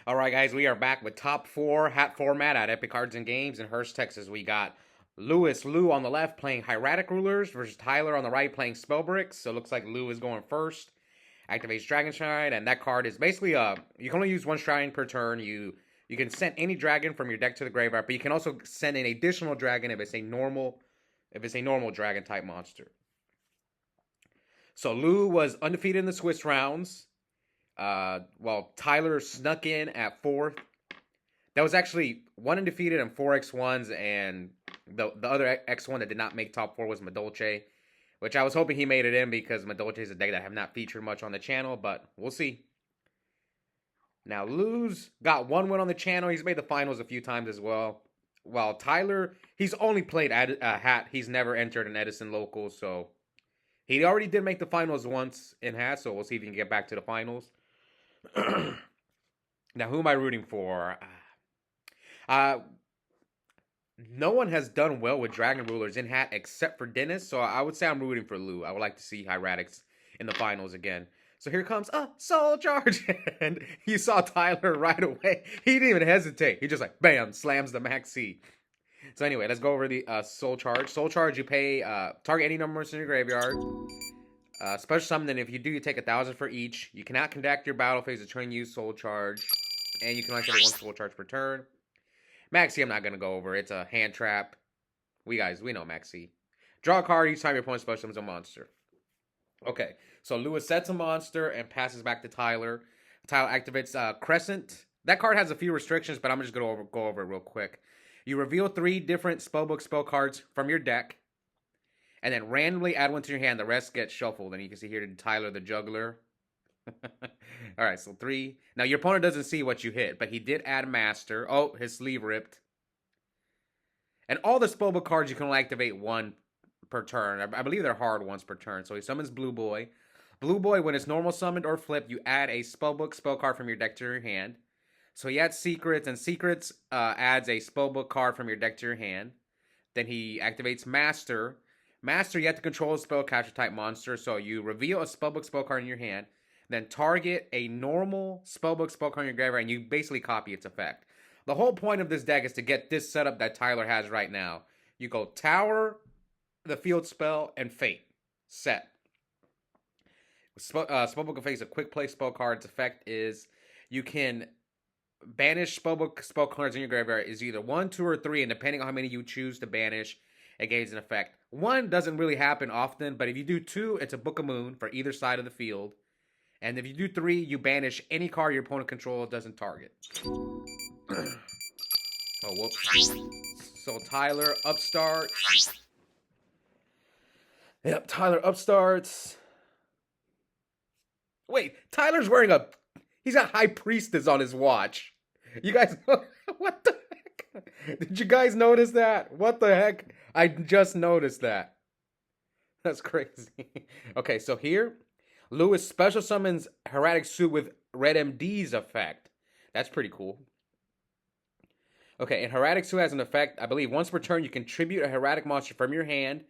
All right, guys, we are back with top four hat format at Epic Cards and Games in Hurst, Texas. We got Lou on the left playing Hieratic Rulers versus Tyler on the right playing Spellbooks. So it looks like Lou is going first. Activates Dragon Shrine, and that card is basically you can only use one shrine per turn. You can send any dragon from your deck to the graveyard, but you can also send an additional dragon if it's a normal dragon type monster. So Lou was undefeated in the Swiss rounds. While Tyler snuck in at fourth. That was actually one undefeated and four X1s, and the other X1 that did not make top four was Madolche, which I was hoping he made it in because Madolche is a deck that I have not featured much on the channel, but we'll see. Now, Lou's got one win on the channel. He's made the finals a few times as well. While Tyler, he's only played Hat. He's never entered an Edison local, so he already did make the finals once in Hat, so we'll see if he can get back to the finals. Now, who am I rooting for? No one has done well with Dragon Rulers in Hat except for Dennis, so I would say I'm rooting for Lou. I would like to see Hieratics in the finals again. So here comes Soul Charge, and you saw Tyler right away. He didn't even hesitate. He just like, bam, slams the Maxi. So anyway, let's go over the Soul Charge. Soul Charge, you pay, target any numbers in your graveyard. Special summon, if you do, you take 1,000 for each. You cannot conduct your battle phase of turn use Soul Charge. And you can only take one Soul Charge per turn. Maxi, I'm not going to go over. It's a hand trap. We know Maxi. Draw a card each time your opponent special summons a monster. Okay, so Lewis sets a monster and passes back to Tyler. Tyler activates Crescent. That card has a few restrictions, but I'm just going to go over it real quick. You reveal 3 different Spellbook spell cards from your deck. And then randomly add one to your hand. The rest get shuffled. And you can see here Tyler the Juggler. Alright, so 3. Now, your opponent doesn't see what you hit, but he did add Master. Oh, his sleeve ripped. And all the Spellbook cards, you can only activate 1 per turn. I believe they're hard ones per turn. So he summons Blue Boy. Blue Boy, when it's normal summoned or flipped, you add a Spellbook spell card from your deck to your hand. So he adds Secrets, and Secrets adds a Spellbook card from your deck to your hand. Then he activates Master. Master, you have to control a spellcaster type monster, so you reveal a Spellbook spell card in your hand, then target a normal Spellbook spell card in your graveyard, and you basically copy its effect. The whole point of this deck is to get this setup that Tyler has right now. You go Tower, the Field Spell, and Fate. Set. Spellbook Effect is a quick play spell card. Its effect is you can banish Spellbook spell cards in your graveyard. Is either 1, 2, or 3, and depending on how many you choose to banish, it gains an effect. 1 doesn't really happen often, but if you do 2, it's a Book of Moon for either side of the field. And if you do 3, you banish any card your opponent controls doesn't target. Oh, whoops. So Tyler upstart. Yep, Tyler upstarts. Wait, Tyler's wearing he's got High Priestess on his watch. You guys, what the heck? Did you guys notice that? What the heck? I just noticed that. That's crazy. Okay, so here, Lewis special summons Hieratic Suit with Red MD's effect. That's pretty cool. Okay, and Hieratic Suit has an effect, I believe, once per turn, you contribute a Hieratic monster from your hand,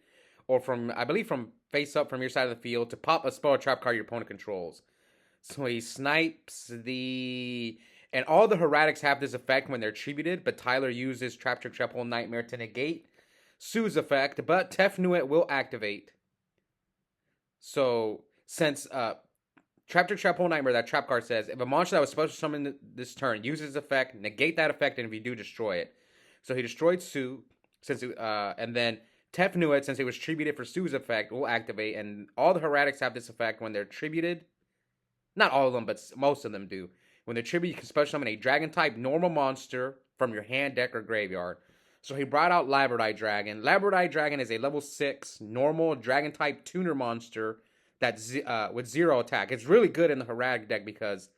or from, I believe, from face up from your side of the field, to pop a spell or trap card your opponent controls. So he snipes the... And all the Hieratics have this effect when they're tributed, but Tyler uses Trap Trick Trap Hole Nightmare to negate Sue's effect, but Tefnuit will activate. So, since Trap Trick Trap Hole Nightmare, that trap card says, if a monster that was supposed to summon this turn uses effect, negate that effect, and if you do, destroy it. So he destroyed Sue, and then Tefnuit, since it was tributed for Sue's effect, will activate, and all the Hieratics have this effect when they're tributed. Not all of them, but most of them do. When they're tributed, you can special summon a Dragon-type normal monster from your hand, deck, or graveyard. So he brought out Labradite Dragon. Labradite Dragon is a level 6 normal Dragon-type tuner monster that's with 0 attack. It's really good in the Hieratic deck because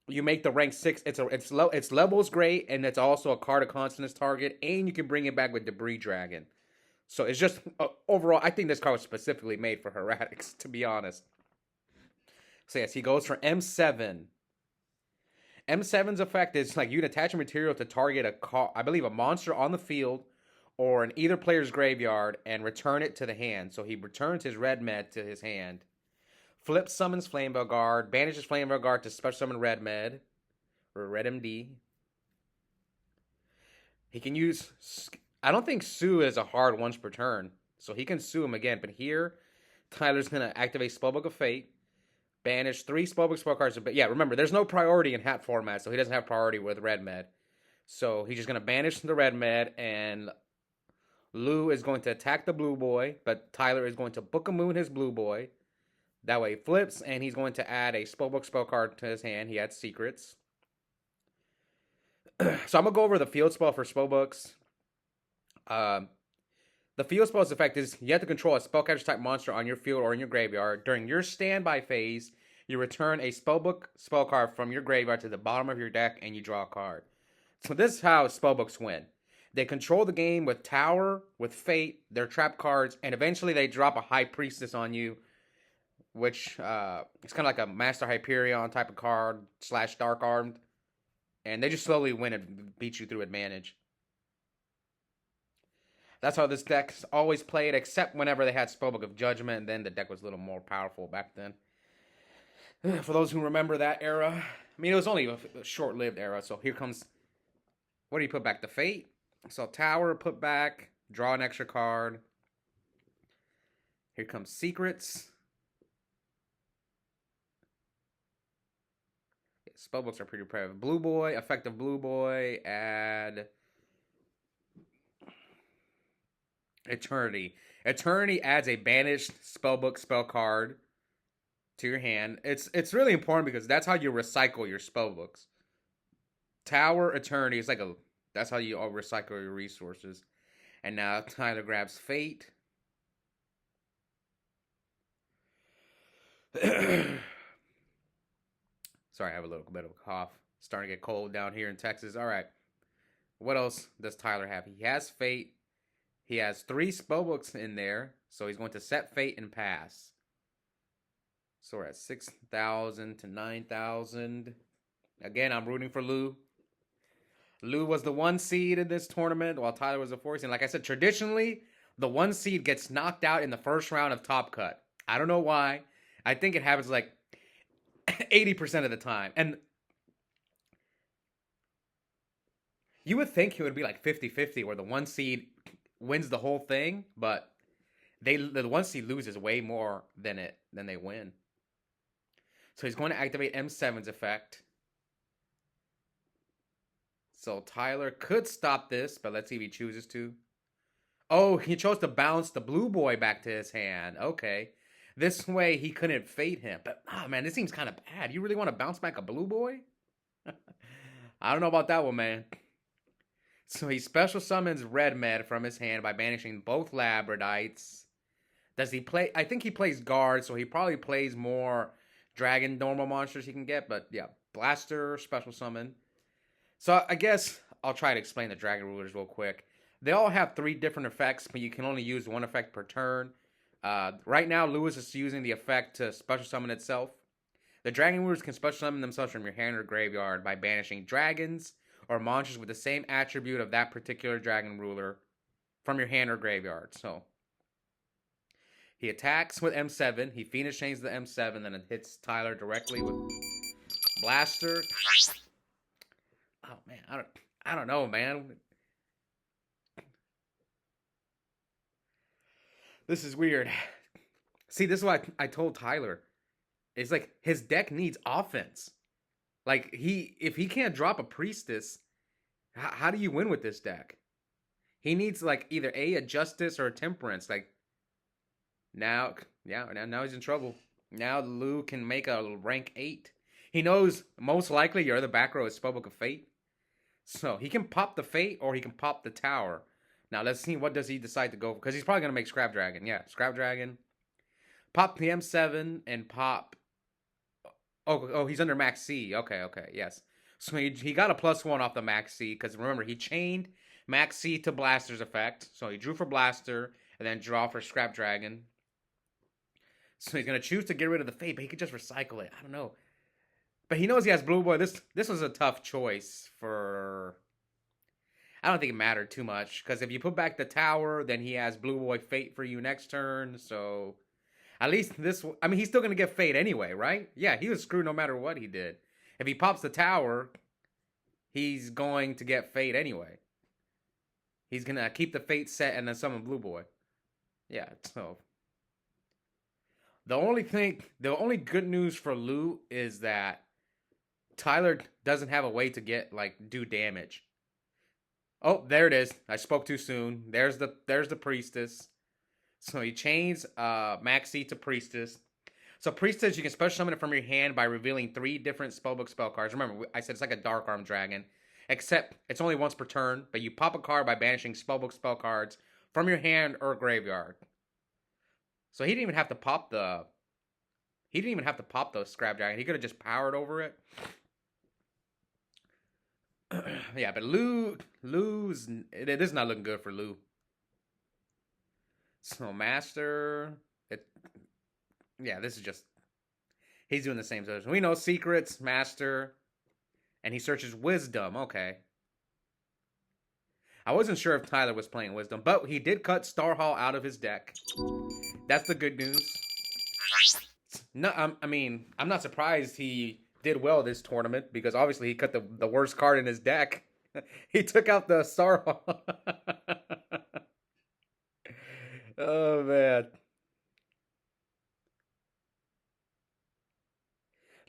you make the rank 6. Its level is great, and it's also a card of consonance target, and you can bring it back with Debris Dragon. So it's just, overall, I think this card was specifically made for Hieratics, to be honest. So yes, he goes for M7. M7's effect is like you can attach a material to target I believe a monster on the field or in either player's graveyard and return it to the hand. So he returns his red med to his hand. Flip summons Flame Guard, banishes Flame Guard to special summon red med. or Red MD. He can use. I don't think Sue is a hard once per turn, so he can sue him again. But here, Tyler's gonna activate Spellbook of Fate, banish 3 Spellbook spell cards. But yeah, remember, there's no priority in hat format, so he doesn't have priority with Red Med. So he's just gonna banish the Red Med, and Lou is going to attack the Blue Boy, but Tyler is going to Book a Moon his Blue Boy. That way he flips, and he's going to add a Spellbook spell card to his hand. He adds Secrets. So I'm gonna go over the field spell for Spellbooks. The field spell's effect is you have to control a spellcatcher type monster on your field or in your graveyard. During your standby phase, you return a Spellbook spell card from your graveyard to the bottom of your deck, and you draw a card. So this is how Spellbooks win. They control the game with Tower, with Fate, their trap cards, and eventually they drop a High Priestess on you, which it's kind of like a Master Hyperion type of card / Dark Armed. And they just slowly win and beat you through advantage. That's how this deck's always played, except whenever they had Spellbook of Judgment, and then the deck was a little more powerful back then. For those who remember that era, I mean, it was only a short-lived era, so here comes... What do you put back? The Fate? So Tower, put back, draw an extra card. Here comes Secrets. Spellbooks are pretty repetitive. Blue Boy, effective Blue Boy, add Eternity. Eternity adds a banished Spellbook spell card to your hand. It's really important because that's how you recycle your Spellbooks. Tower, Eternity, it's like that's how you all recycle your resources. And now Tyler grabs Fate. Sorry, I have a little bit of a cough. Starting to get cold down here in Texas. All right. What else does Tyler have? He has Fate. He has 3 Spellbooks in there. So he's going to set Fate and pass. So we're at 6,000 to 9,000. Again, I'm rooting for Lou. Lou was the 1 seed in this tournament while Tyler was the 4 seed. And like I said, traditionally, the 1 seed gets knocked out in the first round of Top Cut. I don't know why. I think it happens like 80% of the time. And you would think it would be like 50-50 where the 1 seed wins the whole thing, but the 1 seed loses way more than they win. So he's going to activate M7's effect. So Tyler could stop this, but let's see if he chooses to. Oh, he chose to bounce the Blue Boy back to his hand. Okay. This way he couldn't Fate him. But, oh man, this seems kind of bad. You really want to bounce back a Blue Boy? I don't know about that one, man. So he special summons Red Med from his hand by banishing both Labradites. Does he play? I think he plays guard, so he probably plays more dragon normal monsters he can get. But yeah, Blaster, special summon. So I guess I'll try to explain the Dragon Rulers real quick. They all have 3 different effects, but you can only use 1 effect per turn. Right now, Lewis is using the effect to special summon itself. The Dragon Rulers can special summon themselves from your hand or graveyard by banishing dragons or monsters with the same attribute of that particular Dragon Ruler from your hand or graveyard. So he attacks with M7. He Phoenix Chains the M7, then it hits Tyler directly with Blaster. Oh man, I don't know, man. This is weird. See, this is what I told Tyler. It's like his deck needs offense. Like if he can't drop a Priestess, how do you win with this deck? He needs like either a Justice or a Temperance. Like now he's in trouble. Now Lou can make a rank 8. He knows most likely your other back row is Spellbook of Fate. So he can pop the Fate or he can pop the Tower. Now let's see what does he decide to go for. Because he's probably going to make Scrap Dragon. Yeah, Scrap Dragon. Pop the M7 and pop... Oh, he's under Max C. Okay, yes. So he got a +1 off the Max C. Because remember, he chained Max C to Blaster's effect. So he drew for Blaster and then draw for Scrap Dragon. So he's going to choose to get rid of the Fate, but he could just recycle it. I don't know. But he knows he has Blue Boy. This was a tough choice for... I don't think it mattered too much. Because if you put back the Tower, then he has Blue Boy Fate for you next turn. So at least this... I mean, he's still going to get Fate anyway, right? Yeah, he was screwed no matter what he did. If he pops the Tower, he's going to get Fate anyway. He's gonna keep the Fate set and then summon Blue Boy. Yeah, so the only good news for Lou is that Tyler doesn't have a way to get do damage. Oh, there it is. I spoke too soon. There's the priestess. So he chains Maxi to priestess. So priestess, you can special summon it from your hand by revealing 3 different spellbook spell cards. Remember, I said it's like a dark arm dragon, except it's only once per turn. But you pop a card by banishing spellbook spell cards from your hand or graveyard. So he didn't even have to pop the. He didn't even have to pop the scrap dragon. He could have just powered over it. Yeah, but Lou's it is not looking good for Lou. So Master, yeah, this is just he's doing the same stuff. We know secrets, Master, and he searches Wisdom. Okay, I wasn't sure if Tyler was playing Wisdom, but he did cut Starhall out of his deck. That's the good news. No, I mean, I'm not surprised he did well this tournament because obviously he cut the worst card in his deck. He took out the Starhall. Oh man.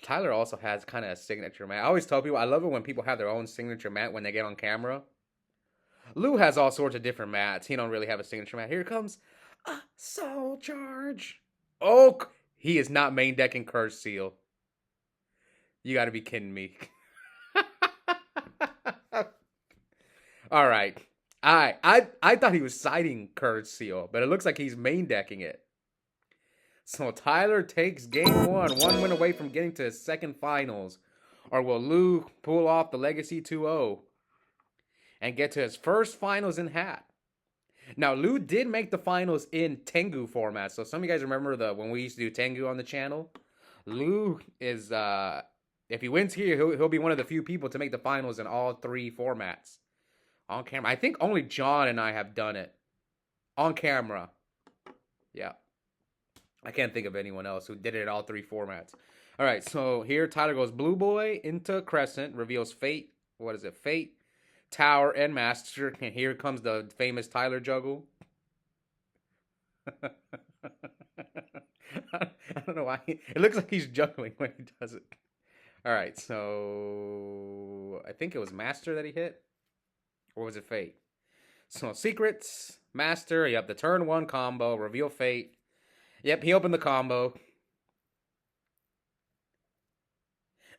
Tyler also has kind of a signature mat. I always tell people I love it when people have their own signature mat when they get on camera. Lou has all sorts of different mats. He don't really have a signature mat. Here comes a Soul Charge. Oh, he is not main decking Curse Seal. You got to be kidding me. All right. I thought he was siding Curse Seal, but it looks like he's main decking it. So Tyler takes game 1 win away from getting to his second finals. Or will Lou pull off the Legacy 2-0 and get to his first finals in Hat? Now, Lou did make the finals in Tengu format. So some of you guys remember when we used to do Tengu on the channel? Lou is, if he wins here, he'll be one of the few people to make the finals in all 3 formats. On camera. I think only John and I have done it. On camera. Yeah. I can't think of anyone else who did it in all 3 formats. All right, so here Tyler goes Blue Boy into Crescent, reveals Fate. What is it? Fate, Tower, and Master. And here comes the famous Tyler juggle. I don't know why. It looks like he's juggling when he does it. All right, so I think it was Master that he hit. Or was it Fate? So Secrets, Master. Yep, the turn 1 combo. Reveal Fate. Yep, he opened the combo.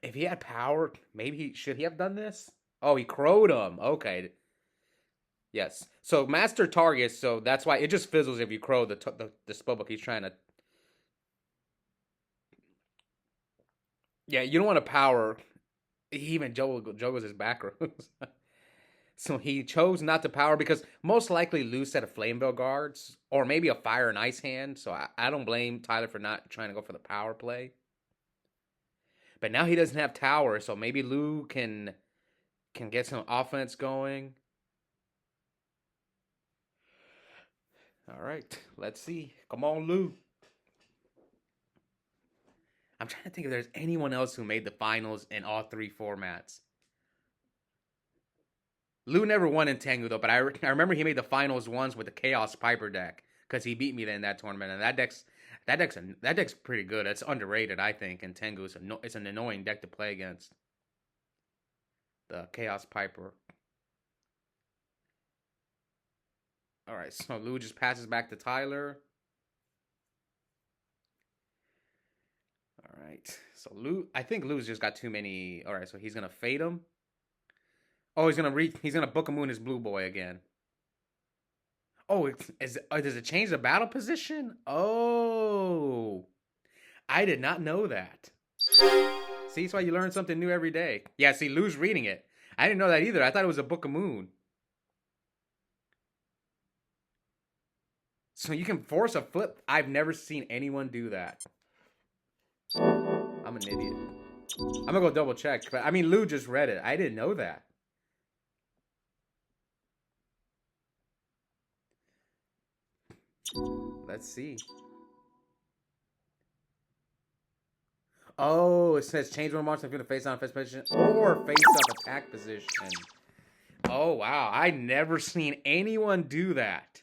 If he had power, maybe should he have done this? Oh, he crowed him. Okay. Yes. So Master targets, so that's why it just fizzles if you crow the spellbook he's trying to. Yeah, you don't want to power. He even juggles his back rows. So he chose not to power because most likely Lou set a Flame Veil guards or maybe a Fire and Ice hand. So I don't blame Tyler for not trying to go for the power play. But now he doesn't have tower, so maybe Lou can get some offense going. All right, let's see. Come on, Lou. I'm trying to think if there's anyone else who made the finals in all 3 formats. Lou never won in Tengu, though, but I remember he made the finals once with the Chaos Piper deck because he beat me in that tournament, and that deck's pretty good. It's underrated, I think, in Tengu. It's an annoying deck to play against. The Chaos Piper. All right, so Lou just passes back to Tyler. All right, so I think Lou's just got too many. All right, so he's gonna fade him. Oh, he's gonna book a moon his Blue Boy again. Oh, does it change the battle position? Oh, I did not know that. See, that's why you learn something new every day. Yeah, see, Lou's reading it. I didn't know that either. I thought it was a Book of Moon. So you can force a flip. I've never seen anyone do that. I'm an idiot. I'm gonna go double check. But I mean, Lou just read it. I didn't know that. Let's see. Oh, it says change one monster to face down face position or face up attack position. Oh wow, I never seen anyone do that.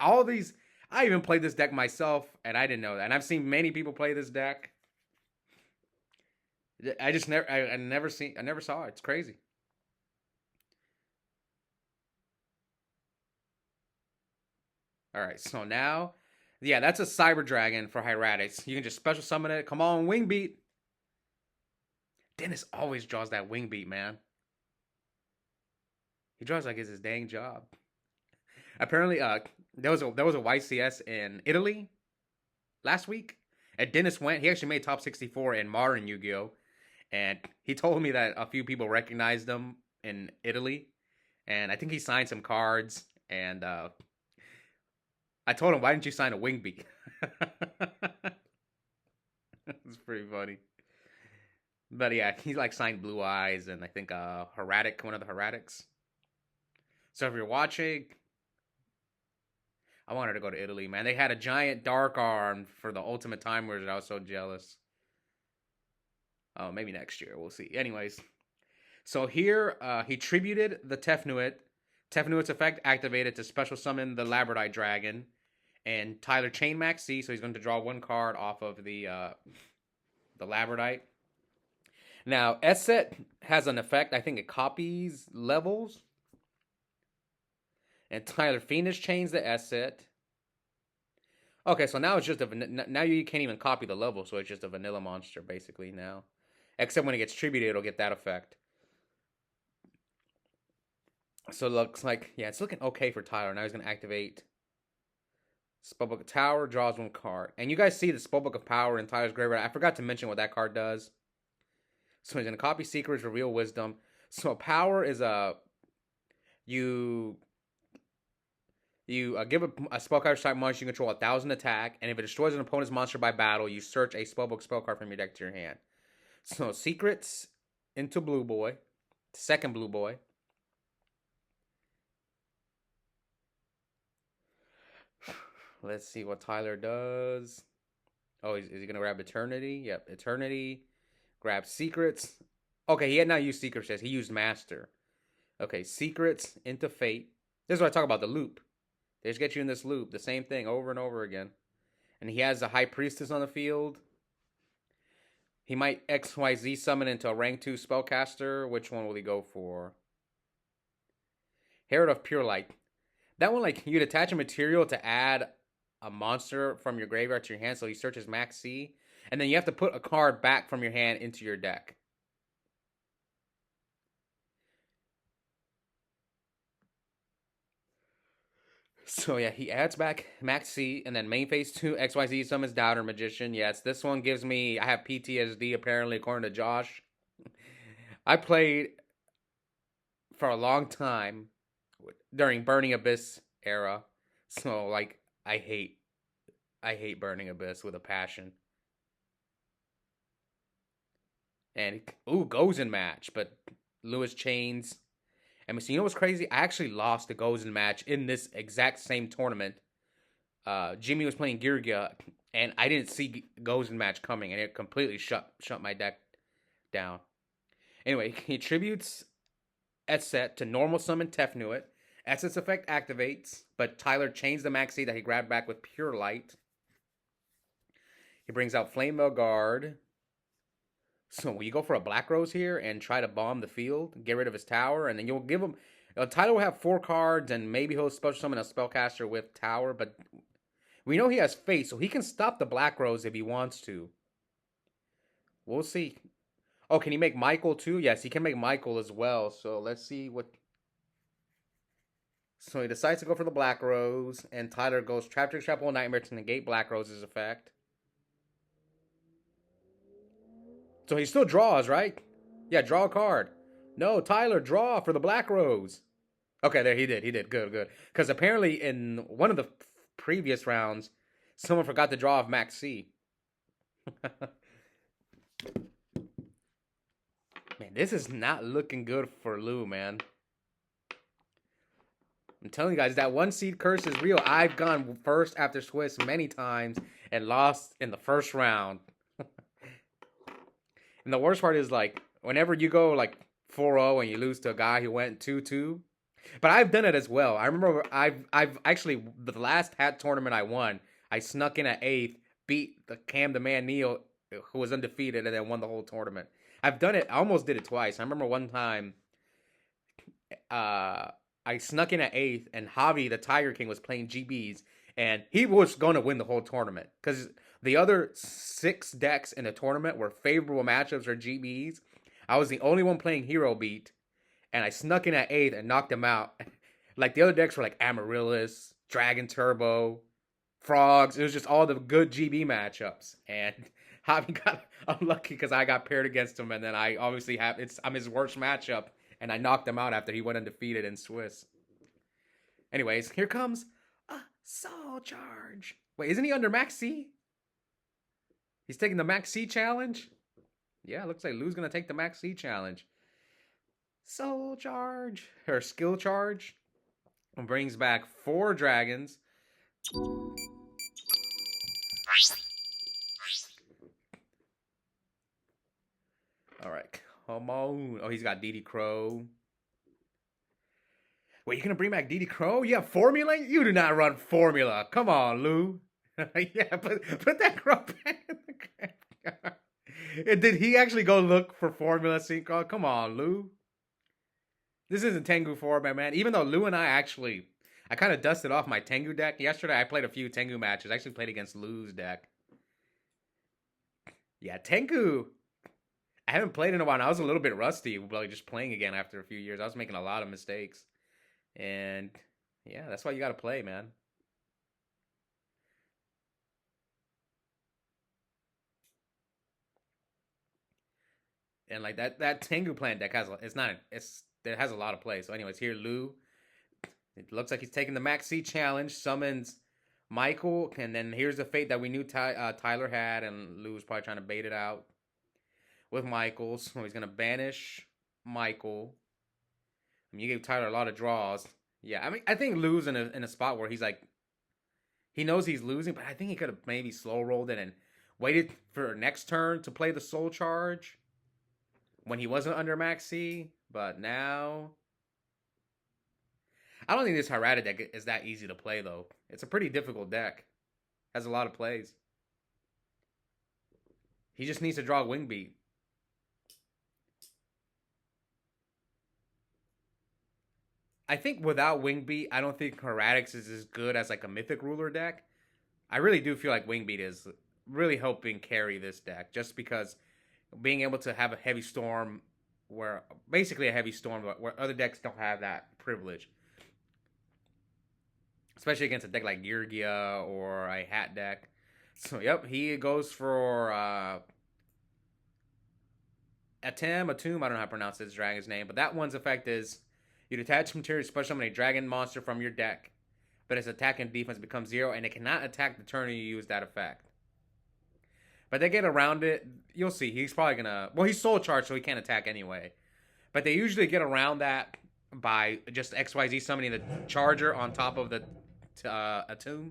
All these, I even played this deck myself, and I didn't know that. And I've seen many people play this deck. I just never, I never saw it. It's crazy. All right, so now, yeah, that's a Cyber Dragon for Hieratics. You can just special summon it. Come on, Wing Beat. Dennis always draws that Wing Beat, man. He draws like it's his dang job. Apparently, there was a YCS in Italy last week, and Dennis went. He actually made top 64 in modern Yu-Gi-Oh, and he told me that a few people recognized him in Italy, and I think he signed some cards. And I told him, "Why didn't you sign a Wing Beat?" It's pretty funny. But yeah, he like signed Blue Eyes and I think Hieratic, one of the Hieratics. So if you're watching, I wanted to go to Italy, man. They had a giant dark arm for the Ultimate Time Wizard. I was so jealous. Oh, maybe next year. We'll see. Anyways, so here he tributed the Tefnuit. Tefnuit's effect activated to special summon the Labradite Dragon. And Tyler Chain Max C, so he's going to draw one card off of the Labradite. Now, S set has an effect. I think it copies levels. And Tyler Phoenix chains the S set. Okay, so now it's just now you can't even copy the level, so it's just a vanilla monster basically now. Except when it gets tributed, it'll get that effect. So it looks like, yeah, it's looking okay for Tyler. Now he's going to activate Spellbook of Tower, draws one card. And you guys see the Spellbook of Power in Tyler's graveyard. I forgot to mention what that card does. So he's going to copy Secrets, reveal Wisdom. So Power is you give a spell card type monster, you control 1,000 attack, and if it destroys an opponent's monster by battle, you search a Spellbook spell card from your deck to your hand. So Secrets into Blue Boy, second Blue Boy. Let's see what Tyler does. Oh, is he going to grab Eternity? Yep, Eternity. Grab Secrets. Okay, he had not used Secrets yet. He used Master. Okay, Secrets into Fate. This is what I talk about, the loop. They just get you in this loop. The same thing over and over again. And he has a High Priestess on the field. He might XYZ summon into a rank 2 spellcaster. Which one will he go for? Herald of Pure Light. That one, like, you'd attach a material to add a monster from your graveyard to your hand, so he searches Max C, and then you have to put a card back from your hand into your deck. So yeah, he adds back Max C, and then main phase 2, XYZ summons Doubter Magician. Yes, this one gives me, I have PTSD apparently, according to Josh. I played for a long time during Burning Abyss era, so like, I hate Burning Abyss with a passion. And goes in match, but Lewis chains. And so you know what's crazy? I actually lost the Gozen match in this exact same tournament. Jimmy was playing Girgia, and I didn't see Gozen match coming, and it completely shut my deck down. Anyway, he tributes Etset to normal summon Tefnuit. Etset's effect activates, but Tyler chains the Maxi that he grabbed back with Pure Light. He brings out Flamebell Guard. So will you go for a Black Rose here and try to bomb the field, get rid of his tower, and then you'll give him... Tyler will have 4 cards, and maybe he'll special summon a spellcaster with tower, but we know he has Fate, so he can stop the Black Rose if he wants to. We'll see. Oh, can he make Michael too? Yes, he can make Michael as well, so let's see what... So he decides to go for the Black Rose, and Tyler goes Trap Trick Trap Nightmare to negate Black Rose's effect. So he still draws, right? Yeah, draw a card. No, Tyler, draw for the Black Rose. Okay, there, he did. Good. Because apparently in one of the previous rounds, someone forgot to draw off Max C. Man, this is not looking good for Lou, man. I'm telling you guys, that 1 seed curse is real. I've gone first after Swiss many times and lost in the first round. And the worst part is like whenever you go like 4-0 and you lose to a guy who went 2-2. But I've done it as well. I remember I've actually the last hat tournament I won, I snuck in at eighth, beat the Cam the Man Neal who was undefeated and then won the whole tournament. I've done it. I almost did it twice. I remember one time uh I snuck in at eighth and Javi the Tiger King was playing GBs and he was going to win the whole tournament because the other six decks in the tournament were favorable matchups for GBs. I was the only one playing Hero Beat and I snuck in at eighth and knocked him out. Like the other decks were like Amaryllis, Dragon Turbo, Frogs. It was just all the good GB matchups, and Javi got unlucky because I got paired against him, and then I obviously I'm his worst matchup, and I knocked him out after he went undefeated in Swiss. Anyways, here comes a Soul Charge. Wait, isn't he under Max C? He's taking the Max C challenge. Yeah, looks like Lou's gonna take the Max C challenge. Soul Charge, or Skill Charge, and brings back 4 dragons. All right, come on. Oh, he's got DD Crow. Wait, you gonna bring back DD Crow? You have Formula? You do not run Formula. Come on, Lou. Yeah, put that Crow back in the graveyard. Did he actually go look for Formula Synchro? Come on, Lou. This isn't Tengu 4, man. Even though Lou and I kind of dusted off my Tengu deck. Yesterday, I played a few Tengu matches. I actually played against Lou's deck. Yeah, Tengu. I haven't played in a while. And I was a little bit rusty, like just playing again after a few years. I was making a lot of mistakes. And yeah, that's why you got to play, man. And like that Tengu plant deck it has a lot of play. So anyways, here Lou, it looks like he's taking the Max C challenge, summons Michael, and then here's the fate that we knew Tyler had, and Lou was probably trying to bait it out with Michael. So he's gonna banish Michael. I mean, you gave Tyler a lot of draws. Yeah, I mean, I think Lou's in a spot where he's like, he knows he's losing, but I think he could have maybe slow rolled it and waited for next turn to play the Soul Charge when he wasn't under Max C. But now, I don't think this Hieratic deck is that easy to play, though. It's a pretty difficult deck. Has a lot of plays. He just needs to draw Wingbeat. I think without Wingbeat, I don't think Hieratic is as good as like a Mythic Ruler deck. I really do feel like Wingbeat is really helping carry this deck, just because being able to have a heavy storm where basically a heavy storm where other decks don't have that privilege, especially against a deck like Geargia or a hat deck. So yep, he goes for Atum. I don't know how to pronounce this dragon's name, but that one's effect is you detach material special summon a dragon monster from your deck, but its attack and defense becomes 0 and it cannot attack the turn you use that effect. But they get around it. You'll see. He's probably gonna. Well, he's Soul Charged, so he can't attack anyway. But they usually get around that by just XYZ summoning the Charger on top of the Atum.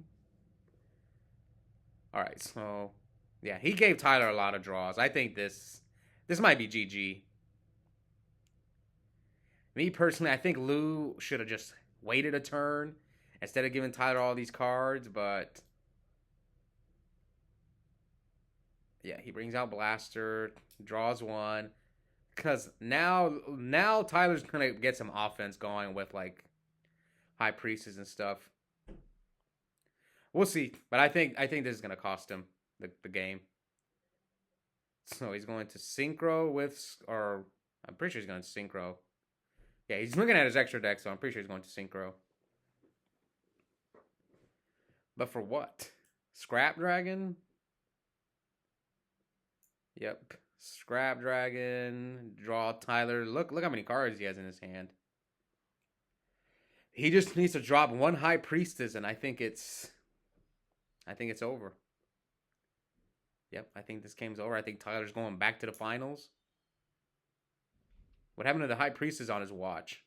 All right, so yeah, he gave Tyler a lot of draws. I think this might be GG. Me personally, I think Lou should have just waited a turn instead of giving Tyler all these cards, but yeah, he brings out Blaster, draws one. Because now Tyler's gonna get some offense going with like High Priestess and stuff. We'll see, but I think this is gonna cost him the game. So he's going to synchro with, or I'm pretty sure he's going to synchro. Yeah, he's looking at his extra deck, so I'm pretty sure he's going to synchro. But for what? Scrap Dragon? Yep. Scrap Dragon. Draw Tyler. Look how many cards he has in his hand. He just needs to drop one High Priestess, and I think it's over. Yep, I think this game's over. I think Tyler's going back to the finals. What happened to the High Priestess on his watch?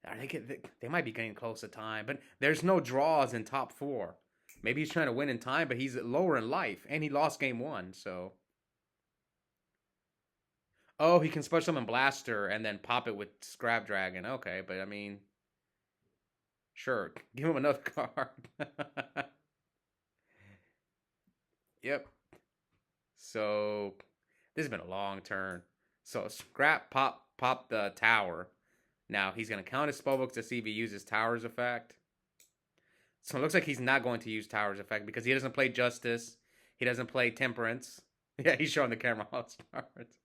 They might be getting close to time, but there's no draws in top 4. Maybe he's trying to win in time, but he's lower in life, and he lost game one. So, oh, he can special summon Blaster and then pop it with Scrap Dragon. Okay, but I mean, sure, give him another card. Yep. So this has been a long turn. So Scrap pop the tower. Now he's gonna count his spellbooks to see if he uses Tower's effect. So it looks like he's not going to use Tower's effect because he doesn't play Justice. He doesn't play Temperance. Yeah, he's showing the camera how it starts.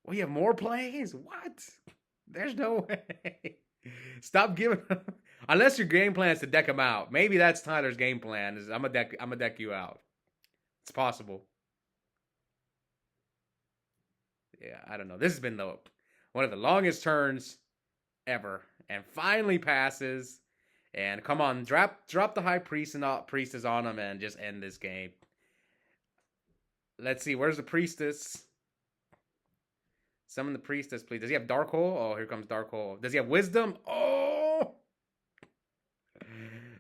Well, you have more plays? What? There's no way. Stop giving him. Unless your game plan is to deck him out. Maybe that's Tyler's game plan. Is I'm gonna deck you out. It's possible. Yeah, I don't know. This has been one of the longest turns ever, and finally passes. And come on, drop the high priest and priestess on him, and just end this game. Let's see. Where's the priestess? Summon the priestess, please. Does he have Dark Hole? Oh, here comes Dark Hole. Does he have Wisdom? Oh!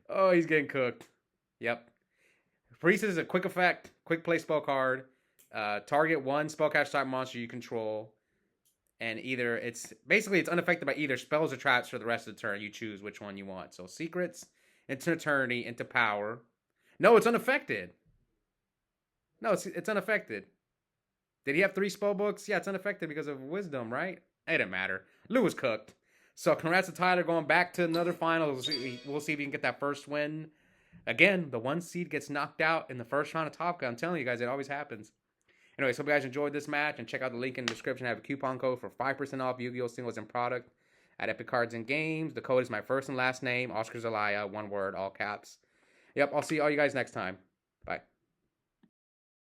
Oh, he's getting cooked. Yep. Priestess is a quick effect, quick play spell card. Target one spellcast type monster you control. And either it's unaffected by either spells or traps for the rest of the turn. You choose which one you want. So secrets, into eternity, into power. No, it's unaffected. No, it's unaffected. Did he have 3 spell books? Yeah, it's unaffected because of wisdom, right? It didn't matter. Lou was cooked. So congrats to Tyler going back to another final. We'll see if he can get that first win. Again, the 1 seed gets knocked out in the first round of Top Gun. I'm telling you guys, it always happens. Anyways, hope you guys enjoyed this match, and check out the link in the description. I have a coupon code for 5% off Yu-Gi-Oh! Singles and product at Epic Cards and Games. The code is my first and last name, Oscar Zelaya, one word, all caps. Yep, I'll see all you guys next time. Bye.